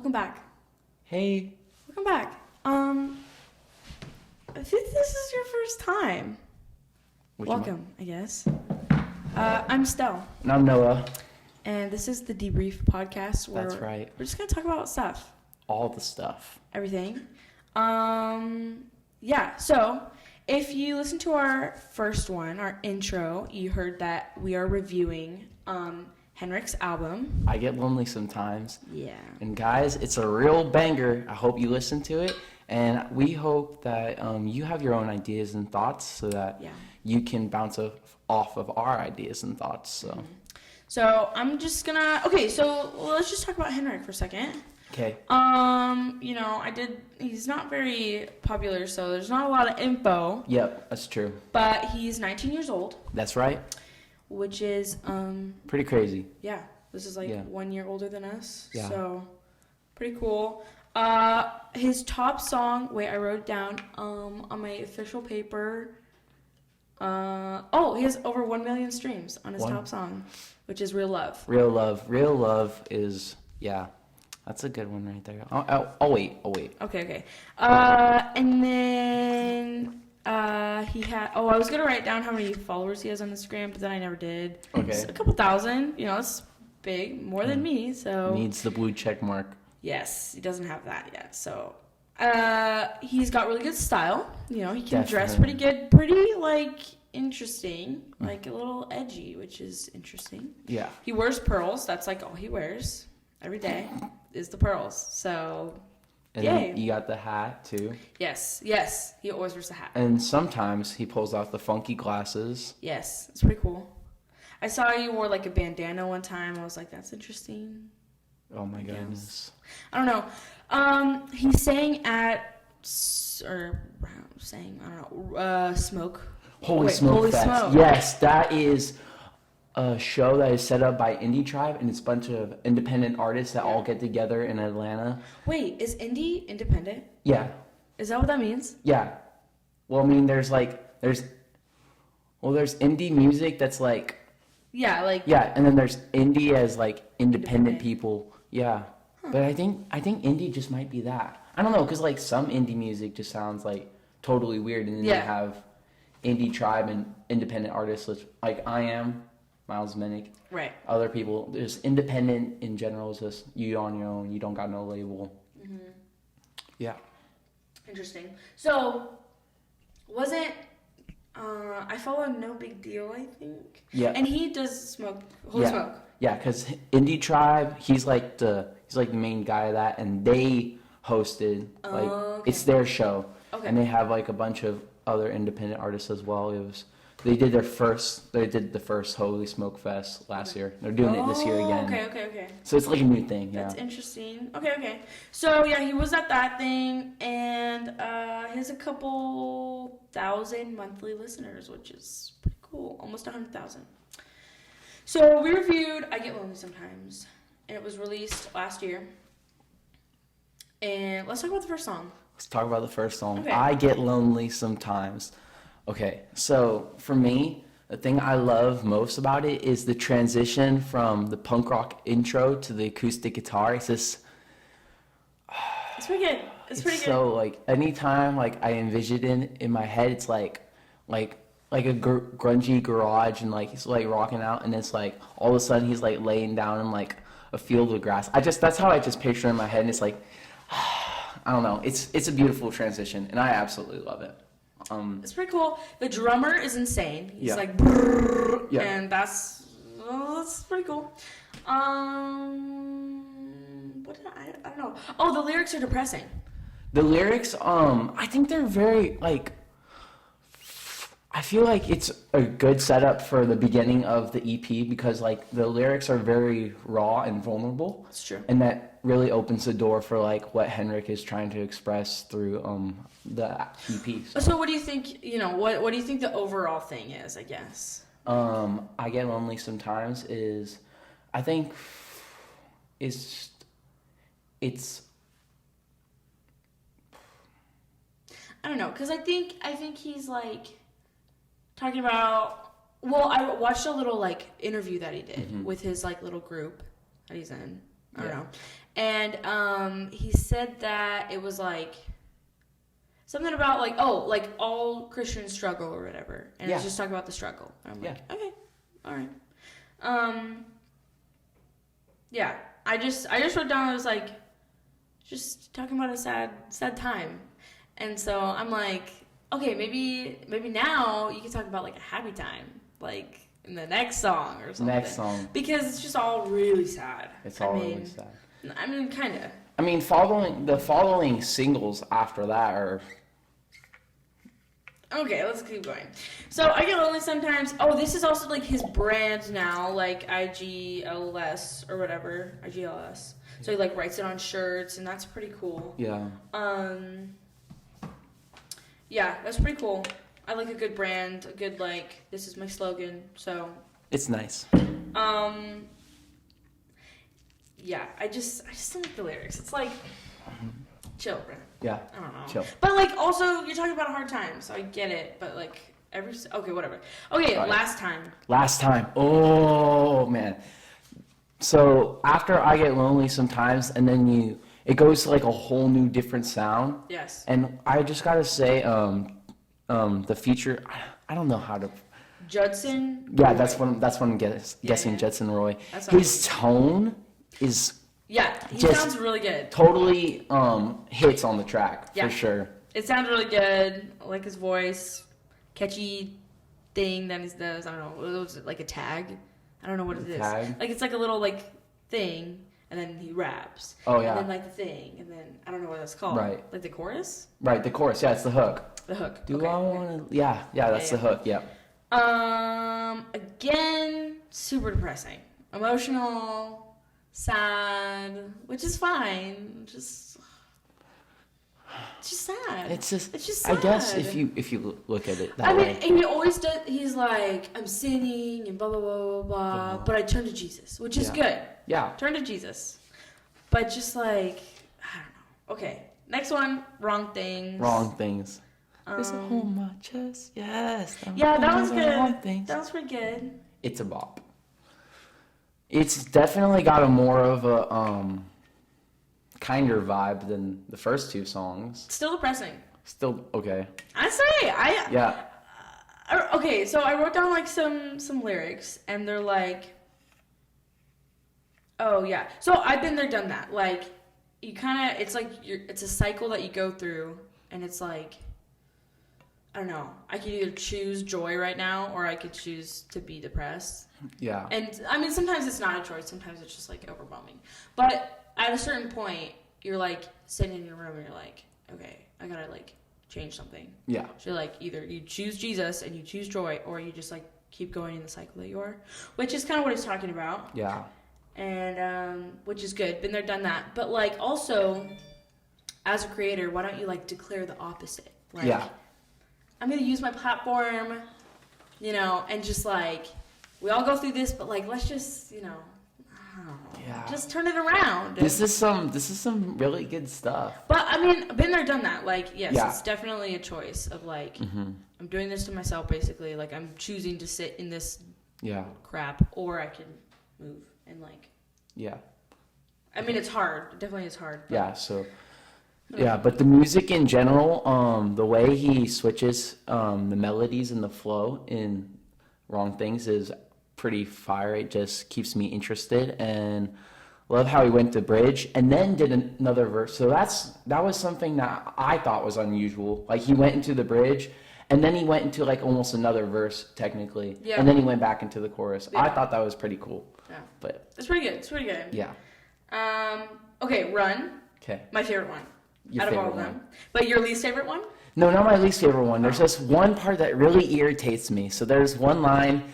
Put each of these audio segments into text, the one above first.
Welcome back. Hey. Welcome back. I think this is your first time. Welcome, I guess. I'm Stell. And I'm Noah. And this is the Debrief podcast where That's right. we're just going to talk about stuff. All the stuff. Everything. Yeah, so if you listen to our first one, our intro, you heard that we are reviewing Henrik's album. I Get Lonely Sometimes. Yeah. And guys, it's a real banger. I hope you listen to it. And we hope that you have your own ideas and thoughts so that you can bounce off of our ideas and thoughts. So I'm just gonna... Okay, so let's just talk about Henrik for a second. Okay. He's not very popular, so there's not a lot of info. Yep, that's true. But he's 19 years old. That's right. Which is, pretty crazy. Yeah, this is 1 year older than us. Yeah. So, pretty cool. His top song, wait, I wrote it down, on my official paper. He has over 1 million streams on his top song, which is Real Love. Real Love. Real Love is, that's a good one right there. I'll wait. Okay. And then he had. I was gonna write down how many followers he has on Instagram, but then I never did. Okay. It's a couple thousand. That's big, more than me. So needs the blue check mark. Yes, he doesn't have that yet. So he's got really good style. He can dress pretty good, pretty interesting, a little edgy, which is interesting. Yeah. He wears pearls. That's all he wears every day. Is the pearls. So, and then you got the hat, too. Yes. He always wears the hat. And sometimes he pulls out the funky glasses. Yes, it's pretty cool. I saw you wore, a bandana one time. I was like, that's interesting. Oh, my goodness. I don't know. He sang at, Smoke. Holy Smoke Fest. Yes, that is a show that is set up by Indie Tribe, and it's a bunch of independent artists that all get together in Atlanta. Wait, is indie independent? Yeah. Is that what that means? Yeah. Well, I mean, there's indie music that's yeah, and then there's indie as independent people. Yeah. Huh. But I think indie just might be that. I don't know, because some indie music just sounds totally weird, and then you have Indie Tribe and independent artists like I am. Miles Minnick. Right. Other people. There's independent in general. Is just you on your own. You don't got no label. Mm-hmm. Yeah. Interesting. So, wasn't I follow No Big Deal, I think. Yeah. And he does smoke. Smoke. Yeah, because Indie Tribe, he's the main guy of that, and they hosted it's their show, and they have a bunch of other independent artists as well. They did the first Holy Smoke Fest last year. They're doing it this year again. Okay. So it's a new thing, That's interesting. Okay. So, he was at that thing, and he has a couple thousand monthly listeners, which is pretty cool. Almost 100,000. So, we reviewed I Get Lonely Sometimes, and it was released last year. And let's talk about the first song. Let's talk about the first song. Okay. I Get Lonely Sometimes. Okay, so for me, the thing I love most about it is the transition from the punk rock intro to the acoustic guitar. It's just... It's pretty good. It's pretty good. So, anytime, I envision it in my head, it's like a grungy garage, and, he's, rocking out, and it's, all of a sudden, he's, laying down in, a field of grass. That's how I just picture it in my head, and it's, I don't know. It's a beautiful transition, and I absolutely love it. It's pretty cool. The drummer is insane. He's brrr, and that's pretty cool. What did I don't know. Oh, the lyrics are depressing. The lyrics, I think they're very I feel like it's a good setup for the beginning of the EP because the lyrics are very raw and vulnerable. That's true. And that really opens the door for what Henrik is trying to express through the EP. So what do you think, what do you think the overall thing is, I guess? I Get Lonely Sometimes is, I think it's I don't know, because I think he's talking about, I watched a little interview that he did with his little group that he's in. I don't know. And he said that it was like something about like all Christians struggle or whatever, and it's just talking about the struggle. And I'm like, okay, all right. Yeah, I just wrote down, I was like, just talking about a sad time, and so I'm like, okay, maybe now you can talk about like a happy time, like in the next song or something. Next song, because it's just all really sad. It's all really sad. I mean, kind of. I mean, following singles after that are. Okay, let's keep going. So I Get Lonely Sometimes. Oh, this is also like his brand now, like IGLS or whatever, IGLS. So he like writes it on shirts, and that's pretty cool. Yeah. Yeah, that's pretty cool. I like a good brand, a good like, this is my slogan. So. It's nice. Yeah, I just don't like the lyrics. It's like, chill, bro. Yeah. I don't know. Chill. But like, also, you're talking about a hard time, so I get it. But like, okay, whatever. Okay, right. Last time. Oh man. So after I Get Lonely Sometimes, and then it goes to like a whole new different sound. Yes. And I just gotta say, the feature, I don't know how to. Judson. Yeah, that's what I'm guessing. Judson Roy. His tone is. Yeah, he sounds really good. Totally hits on the track, for sure. It sounds really good. I like his voice. Catchy thing that he does. I don't know. Was it like a tag? I don't know what it is. Tag? Like, it's like a little, like, thing, and then he raps. Oh, yeah. And then, like, the thing, and then, I don't know what that's called. Right. Like the chorus? Right, the chorus. Yeah, it's the hook. The hook. Do I want to... Yeah, that's the hook, yeah. Again, super depressing. Emotional... sad, which is fine. It's just sad. It's just sad. I guess if you look at it that way. And he always does. He's like, I'm sinning and blah blah blah blah blah. But I turn to Jesus, which is good. Yeah. Turn to Jesus. But just like, I don't know. Okay, next one. Wrong Things. Wrong Things. There's a hole in my chest. Yes. Yeah, that was good. That was pretty good. It's a bop. It's definitely got a more of a kinder vibe than the first two songs. Still depressing. Still okay. I say yeah. Okay, so I wrote down like some lyrics, and they're like, oh yeah. So I've been there, done that. Like, you kind of, it's like it's a cycle that you go through, and it's like, I don't know. I could either choose joy right now, or I could choose to be depressed. Yeah. And I mean, sometimes it's not a choice. Sometimes it's just like overwhelming. But at a certain point, you're like sitting in your room and you're like, okay, I gotta like change something. Yeah. So like either you choose Jesus and you choose joy, or you just like keep going in the cycle that you are, which is kind of what he's talking about. Yeah. And which is good. Been there, done that. But like also, as a creator, why don't you like declare the opposite? Like, yeah. I'm gonna use my platform, and just like, we all go through this, but like, let's just, just turn it around. This is some really good stuff. But I mean, been there, done that. Like, yes, it's definitely a choice of like, I'm doing this to myself, basically. Like, I'm choosing to sit in this crap, or I can move and like. Yeah. I mean, it's hard. It definitely is hard. But... Yeah. So. Yeah, but the music in general, the way he switches the melodies and the flow in Wrong Things is pretty fire. It just keeps me interested, and love how he went to bridge and then did another verse. So that was something that I thought was unusual. Like, he went into the bridge, and then he went into like almost another verse technically, and then he went back into the chorus. I thought that was pretty cool. Yeah, but it's pretty good. It's pretty good. Yeah. Okay, Run. Okay. My favorite one. Your out of all of them. But your least favorite one? No, not my least favorite one. There's just one part that really irritates me. So there's one line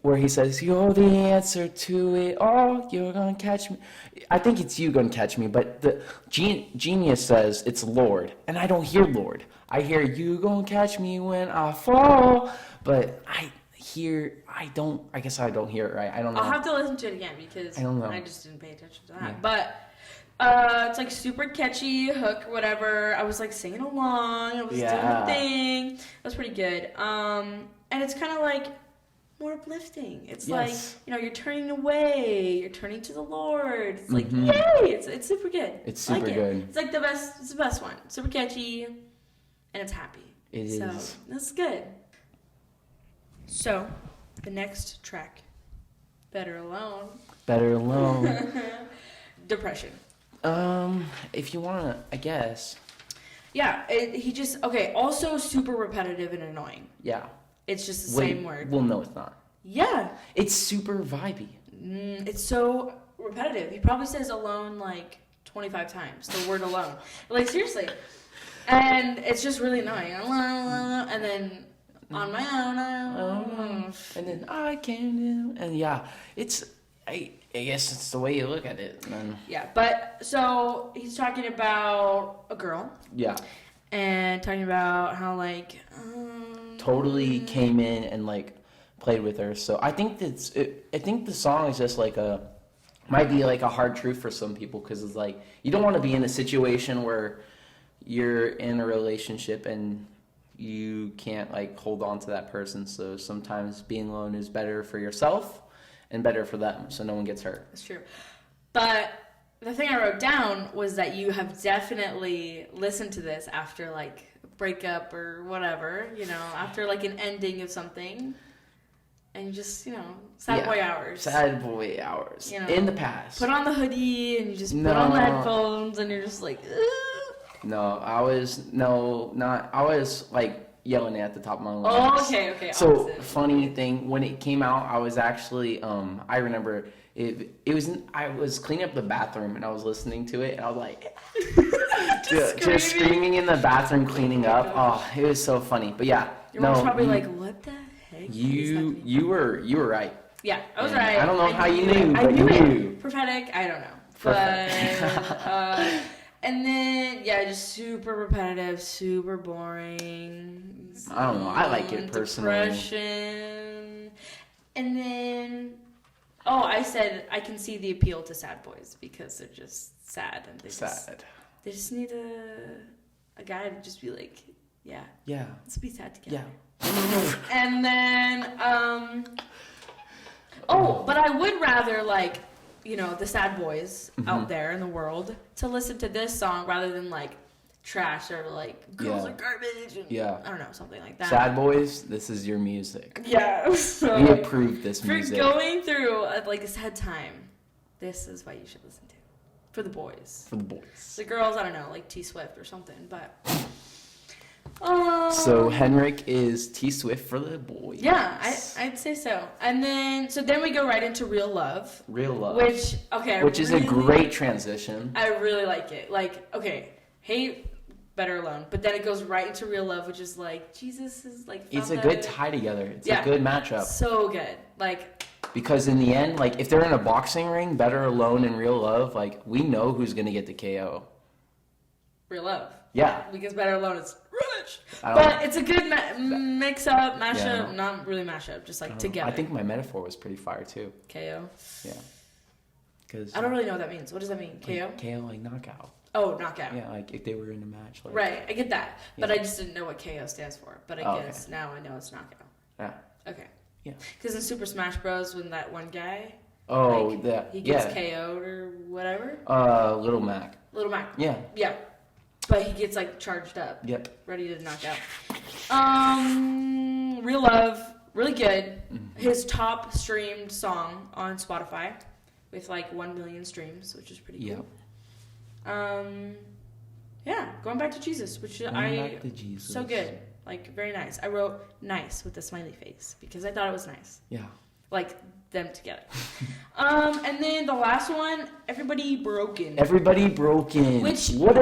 where he says, "You're the answer to it all. You're gonna catch me." I think it's "you gonna catch me," but the genius says it's Lord, and I don't hear Lord. I hear "you gonna catch me when I fall," but I guess I don't hear it right. I don't know. I'll have to listen to it again because I don't know. I just didn't pay attention to that. Yeah. But it's like super catchy hook, whatever. I was like singing along. I was doing the thing. That was pretty good. And it's kind of like, more uplifting. It's Yes. like, you're turning away, you're turning to the Lord. It's like, yay! It's super good. It's super good. It's like the best. It's the best one. Super catchy, and it's happy. So that's good. So, the next track, Better Alone. Better Alone. Depression. If you wanna, I guess. Yeah, also super repetitive and annoying. Yeah. It's just the same word. Well, no, it's not. Yeah. It's super vibey. It's so repetitive. He probably says alone like 25 times, the word alone. Like, seriously. And it's just really annoying. And then, on my own. And then, I can do. And yeah, I guess it's the way you look at it. Yeah, but, so, he's talking about a girl. Yeah. And talking about how, like... totally came in and, like, played with her. So I think I think the song is just like might be like a hard truth for some people, because it's like, you don't want to be in a situation where you're in a relationship and you can't, like, hold on to that person. So sometimes being alone is better for yourself and better for them, so no one gets hurt. That's true. But the thing I wrote down was that you have definitely listened to this after, like, a breakup or whatever, after, like, an ending of something. And you just, sad boy hours. Sad boy hours. In the past. Put on the hoodie and you just put on the headphones and you're just like, ugh. No, I was like yelling at the top of my lungs. Oh, okay. So, opposite. Funny thing, when it came out, I was actually, I remember I was cleaning up the bathroom and I was listening to it and I was like, just screaming in the bathroom, cleaning up. Oh, it was so funny. But yeah. Your mom's probably like, what the heck? You were right. Yeah, I was right. I don't know how you knew, but you knew. Prophetic, I don't know. Perfect. But, and then, just super repetitive, super boring. I don't know. I like it personally. Depression. And then, I said I can see the appeal to sad boys because they're just sad. And they just need a guy to just be like, yeah, let's be sad together. Yeah. And then, but I would rather, like, the sad boys out there in the world to listen to this song rather than, like, trash or, like, girls are garbage. And, I don't know, something like that. Sad boys, this is your music. Yeah. So we approve this music. For going through, like, a sad time, this is what you should listen to. For the boys. The girls, I don't know, like T Swift or something, but... So Henrik is T Swift for the boys. Yeah, I'd say so. And then we go right into Real Love. Which is a great transition. I really like it. Like, hate Better Alone, but then it goes right into Real Love, which is like, Jesus is like... It's a good tie together. It's a good matchup. So good. Like... Because in the end, like, if they're in a boxing ring, Better Alone and Real Love, like, we know who's going to get the KO. Real Love. Yeah. Because Better Alone is rich. But it's a good mix-up, mashup. Yeah. Not really mashup, just like together. I think my metaphor was pretty fire, too. KO? Yeah. Cause, I don't really know what that means. What does that mean? KO? Like, KO, like knockout. Oh, knockout. Yeah, like if they were in a match. Like, right, I get that. But I just didn't know what KO stands for. But I guess now I know it's knockout. Yeah. Okay. Yeah. Because in Super Smash Bros, when that one guy... he gets KO'd or whatever? Little Mac. Yeah. Yeah. But he gets, like, charged up. Yep. Ready to knock out. Real Love, really good. Mm-hmm. His top streamed song on Spotify with, like, 1 million streams, which is pretty cool. Going back to Jesus, which so good. Like, very nice. I wrote nice with a smiley face because I thought it was nice. Yeah. Like, them together. And then the last one, Everybody Broken. Which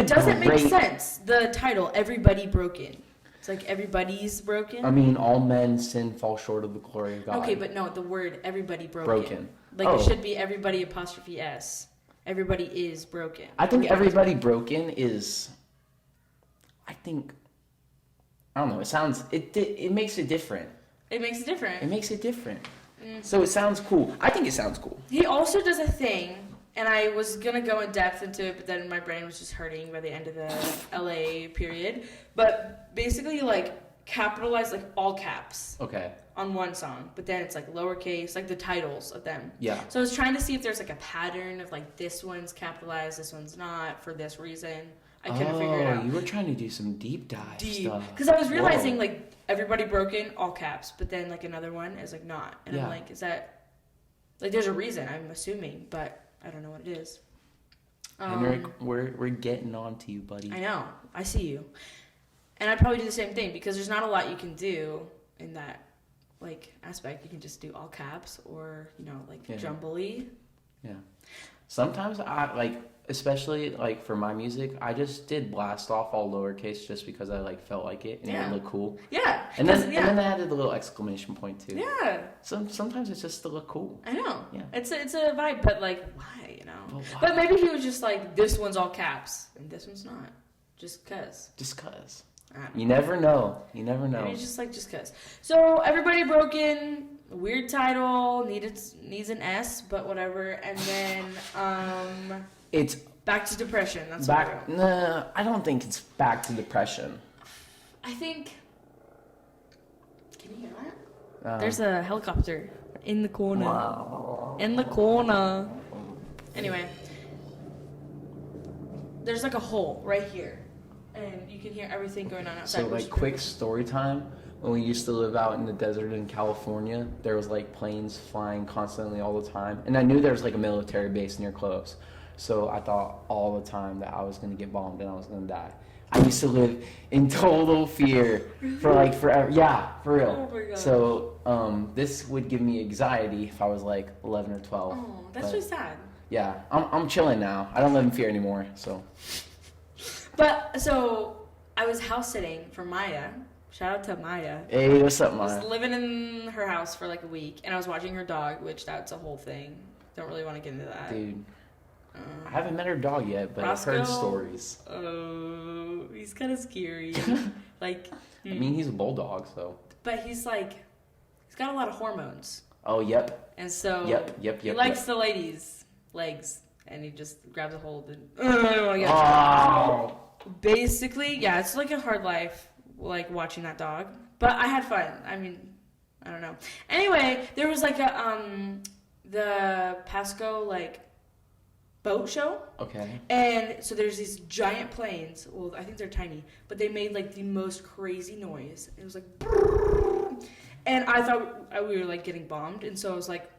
doesn't make sense. The title, Everybody Broken. It's like everybody's broken. I mean, all men sin, fall short of the glory of God. Okay, but no, the word everybody broken. Like, it should be everybody apostrophe S. Everybody is broken. I think everybody broken is... I don't know. It makes it different. It makes it different. Mm-hmm. So it sounds cool. I think it sounds cool. He also does a thing, and I was going to go in depth into it, but then my brain was just hurting by the end of the LA period. But basically, like, capitalize, like, all caps. Okay. on one song, but then it's like lowercase, like the titles of them. Yeah. So I was trying to see if there's like a pattern of like this one's capitalized, this one's not for this reason. I couldn't figure it out. You were trying to do some deep dive stuff. Because I was realizing like Everybody Broken, all caps, but then like another one is like not. And I'm like, is that like there's a reason, I'm assuming, but I don't know what it is. Henrik, we're getting on to you, buddy. I know. I see you. And I'd probably do the same thing because there's not a lot you can do in that like aspect. You can just do all caps or, you know, like jumbly. Yeah. Sometimes I like, especially like for my music, I just did blast off all lowercase just because I like felt like it and it looked cool. Yeah. And then I added the little exclamation point too. Yeah. Sometimes it's just to look cool. I know. Yeah. It's a vibe, but like why, you know? But maybe he was just like, this one's all caps and this one's not. Just cause. Just cause. You never know. Maybe just cause. So Everybody Broken, weird title, needs an S, but whatever. And then it's Back to Depression. That's back. Nah, I don't think it's Back to Depression. I think. Can you hear that? There's a helicopter in the corner. Wow. In the corner. Anyway, there's like a hole right here. And you can hear everything going on outside. So, like, quick story time. When we used to live out in the desert in California, there was, like, planes flying constantly all the time. And I knew there was, like, a military base near close. So I thought all the time that I was going to get bombed and I was going to die. I used to live in total fear for, like, forever. Yeah, for real. Oh, my God. So this would give me anxiety if I was, like, 11 or 12. Oh, that's just sad. Yeah, I'm chilling now. I don't live in fear anymore, so... But, so, I was house sitting for Maya. Shout out to Maya. Hey, what's up, Maya? I was living in her house for like a week, and I was watching her dog, which that's a whole thing. Don't really want to get into that. Dude, I haven't met her dog yet, but Roscoe, I've heard stories. Oh, he's kind of scary. Like, I mean, he's a bulldog, so. But he's like, he's got a lot of hormones. Oh, yep. And so, he likes the ladies' legs, and he just grabs a hold and, I don't want to get Oh. Basically, yeah, it's like a hard life, like watching that dog. But I had fun. I mean, I don't know. Anyway, there was like the Pasco like boat show. Okay. And so there's these giant planes. Well, I think they're tiny, but they made like the most crazy noise. It was like, and I thought we were like getting bombed, and so I was like,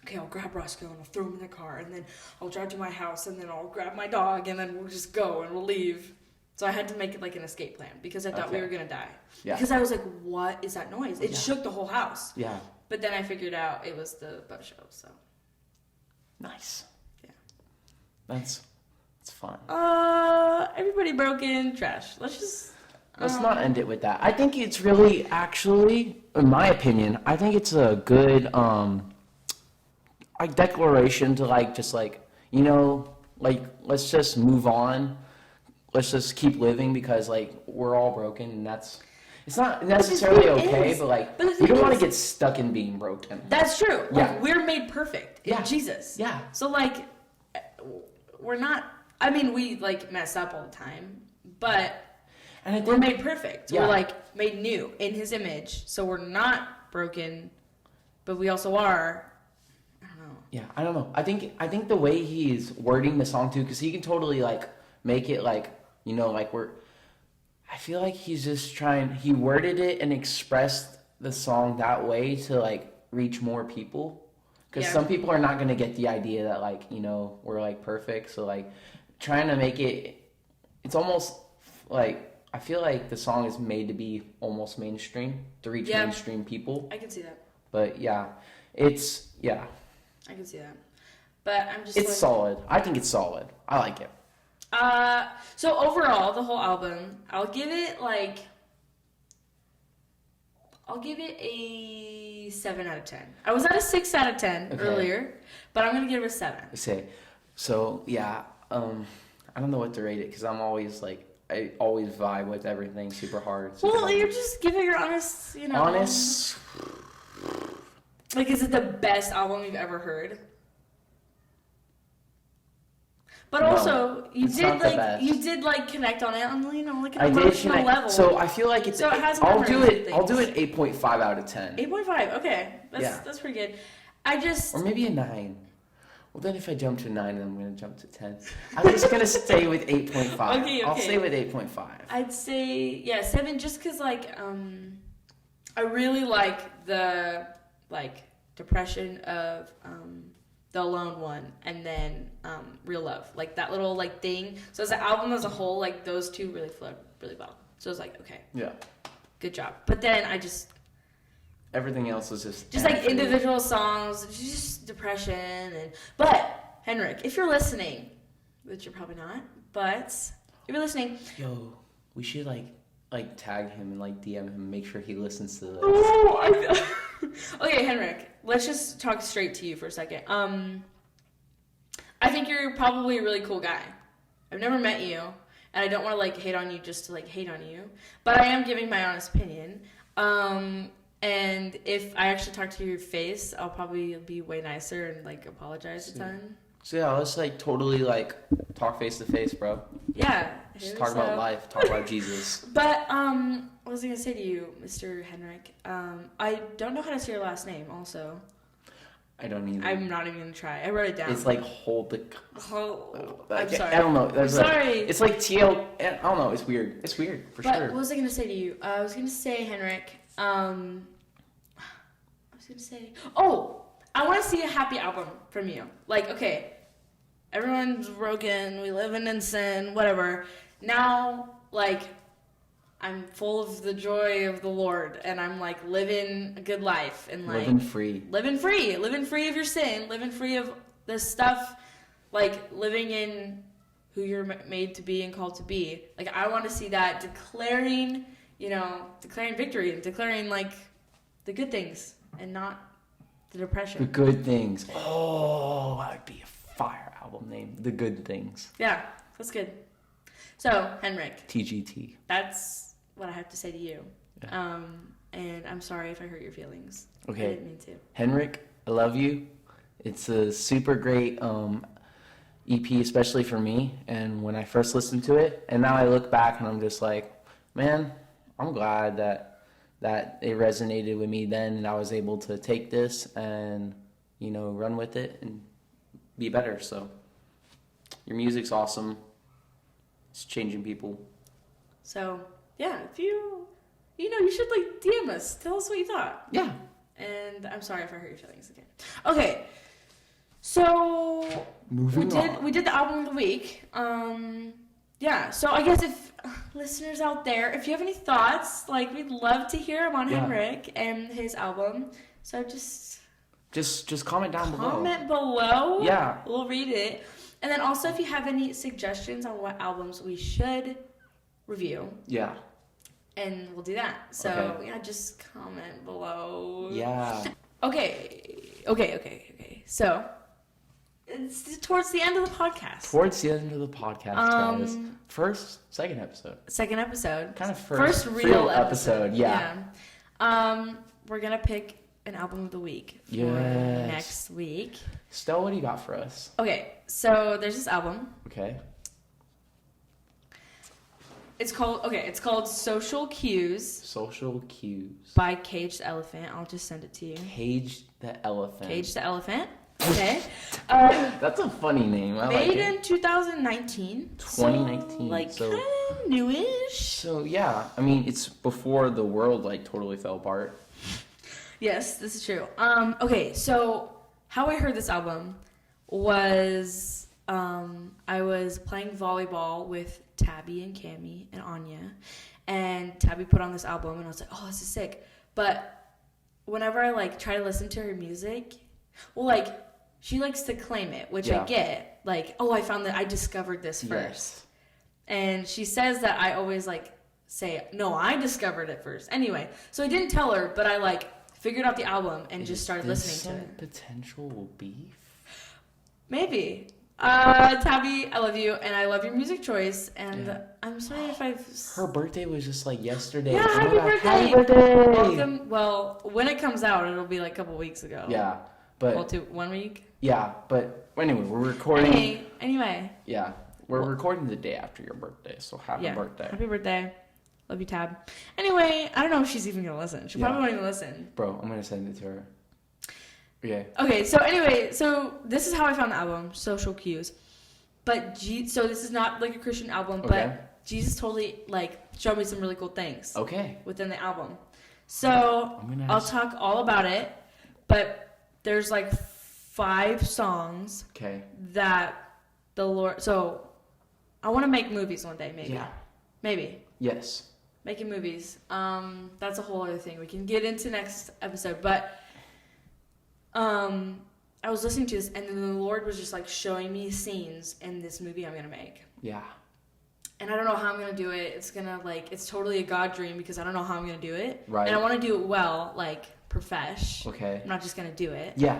okay, I'll grab Roscoe and I'll throw him in the car, and then I'll drive to my house, and then I'll grab my dog, and then we'll just go and we'll leave. So I had to make it like an escape plan because I thought we were gonna die. Yeah. Because I was like, what is that noise? It shook the whole house. Yeah. But then I figured out it was the boat show. So. Nice. Yeah. That's fun. Everybody broken, trash. Let's not end it with that. I think it's really actually, in my opinion, I think it's a good like declaration to like just like, you know, like let's just move on. Let's just keep living because like we're all broken, and it's not necessarily okay, but like you don't want to get stuck in being broken. That's true. Like we're made perfect in Jesus. Yeah. So like we're not, I mean, we like mess up all the time, but we're made perfect. Yeah. We're like made new in his image. So we're not broken, but we also are. Yeah, I don't know. I think the way he's wording the song too, because he can totally like make it like, you know, like I feel like he's just he worded it and expressed the song that way to like reach more people. Because some people are not going to get the idea that like, you know, we're like perfect. So like trying to make it's almost like, I feel like the song is made to be almost mainstream, to reach mainstream people. I can see that. But yeah, I can see that. But I'm just It's solid. I think it's solid. I like it. So overall, the whole album, I'll give it a 7 out of 10. I was at a 6 out of 10 earlier, but I'm going to give it a 7. So yeah, I don't know what to rate it because I'm always like, I always vibe with everything super hard. You're just giving your honest, you know. Honest. Like, is it the best album you've ever heard? But also, you did connect on it on like an emotional level. So I feel like it's. So it has I'll do it 8.5 out of 10. 8.5. Okay, that's pretty good. Or maybe a 9. Well, then if I jump to 9, then I'm gonna jump to 10. I'm just gonna stay with 8.5. Okay. I'll stay with 8.5. I'd say 7, just because I really like the depression of the Alone one, and then Real Love, like that little thing. So as an album as a whole, like those two really flowed really well. So I was like, okay, good job. But then everything else was just like individual songs, just depression. But Henrik, if you're listening, which you're probably not, but if you're listening, we should like tag him and DM him, make sure he listens to this. Oh, okay, Henrik, let's just talk straight to you for a second. I think you're probably a really cool guy. I've never met you, and I don't want to hate on you just to hate on you, but I am giving my honest opinion. And if I actually talk to your face, I'll probably be way nicer and apologize a ton. So yeah, let's totally talk face to face, bro. Yeah. Just talk about life, talk about Jesus. But what was I gonna say to you, Mr. Henrik? I don't know how to say your last name. Also, I don't either. I'm not even gonna try. I wrote it down. It's hold the. I'm sorry. I don't know. I'm sorry. It's TL. I don't know. It's weird. It's weird for sure. What was I gonna say to you? I was gonna say, Henrik. I was gonna say. Oh, I want to see a happy album from you. Okay, everyone's broken. We live in sin. Whatever. Now, I'm full of the joy of the Lord, and I'm living a good life and living free of your sin, living free of this stuff, living in who you're made to be and called to be. I want to see that declaring victory and declaring the good things and not the depression. The good things. Oh, that would be a fire album name. The Good Things. Yeah, that's good. So, Henrik. TGT. That's what I have to say to you. Yeah. And I'm sorry if I hurt your feelings. Okay. I didn't mean to. Henrik, I love you. It's a super great EP, especially for me. And when I first listened to it, and now I look back and I'm just man, I'm glad that it resonated with me then, and I was able to take this and, run with it and be better. So your music's awesome. It's changing people. So, yeah, if you should DM us. Tell us what you thought. Yeah. And I'm sorry if I hurt your feelings again. Okay. So we did the album of the week. Yeah. So I guess if listeners out there, if you have any thoughts, we'd love to hear them on Henrik and his album. So just comment down below. Comment below. Yeah. We'll read it. And then also, if you have any suggestions on what albums we should review. Yeah. And we'll do that. So, just comment below. Yeah. Okay. So, it's towards the end of the podcast. Guys. Second episode. Kind of first real episode. Yeah. We're going to pick an album of the week for next week. Stell, what do you got for us? Okay, so there's this album. Okay. It's called Social Cues. Social Cues. By Cage the Elephant. I'll just send it to you. Cage the Elephant. Okay. That's a funny name. Made in 2019. 2019. So, kind of newish. So, yeah. I mean, it's before the world, totally fell apart. Yes, this is true. Okay, so how I heard this album was I was playing volleyball with Tabby and Cammie and Anya, and Tabby put on this album, and I was like, oh, this is sick. But whenever I try to listen to her music, she likes to claim it, which I get. I discovered this first. Yes. And she says that I always say, no, I discovered it first. Anyway, so I didn't tell her, but I figured out the album and just started listening to it. Potential beef? Maybe. Tabby, I love you, and I love your music choice, and I'm sorry if Her birthday was just yesterday. Yeah, happy birthday! Happy birthday! Welcome. Well, when it comes out, it'll be a couple weeks ago. Yeah, But well, 1 week. Yeah, but anyway, we're recording. Anyway. Yeah, we're recording the day after your birthday, so happy birthday. Happy birthday. Love you, Tab. Anyway, I don't know if she's even gonna listen. She probably won't even listen. Bro, I'm gonna send it to her. Yeah. Okay, so anyway, so this is how I found the album, Social Cues. But so this is not like a Christian album, but Jesus totally like showed me some really cool things. Okay. Within the album. So I'll talk all about it, but there's like 5 songs. Okay. That the Lord. So I want to make movies one day, maybe. Yeah. Maybe. Yes. Making movies. That's a whole other thing we can get into next episode, but. I was listening to this, and then the Lord was just like showing me scenes in this movie I'm gonna make. Yeah. And I don't know how I'm gonna do it. It's totally a God dream because I don't know how I'm gonna do it. Right. And I want to do it well, like profesh. Okay. I'm not just gonna do it. Yeah.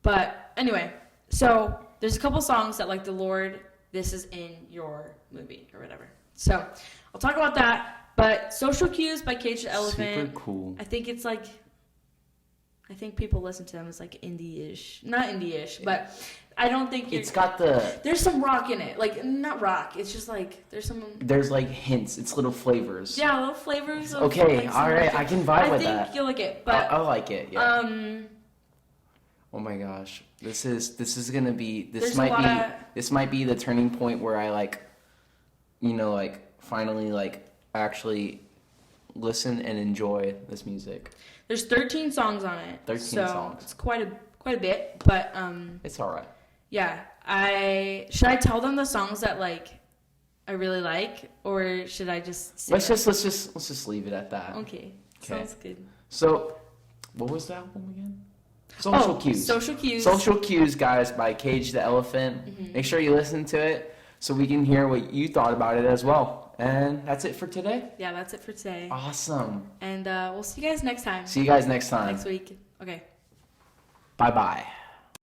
But anyway, so there's a couple songs that like the Lord, this is in your movie or whatever. So I'll talk about that. But Social Cues by Cage the Elephant. Super cool. I think it's like. I think people listen to them as like indie-ish. Not indie-ish, but I don't think it's got the... There's some rock in it. Like, not rock. It's just like, There's like hints. It's little flavors. Yeah, little flavors. Okay, like, alright. I can vibe with that. I think you'll like it, but... I like it, yeah. Oh my gosh. This is gonna be... This might be the turning point where I like, finally like actually listen and enjoy this music. There's 13 songs on it. 13 songs. It's quite a bit, but it's all right. Yeah. Should I tell them the songs that like I really like, or should I just sing let's just leave it at that. Okay. Sounds good. So, what was the album again? Social Cues. Social Cues. Social Cues, guys, by Cage the Elephant. Mm-hmm. Make sure you listen to it so we can hear what you thought about it as well. And that's it for today? Yeah, that's it for today. Awesome. And we'll see you guys next time. See you guys next time. Next week. Okay. Bye-bye.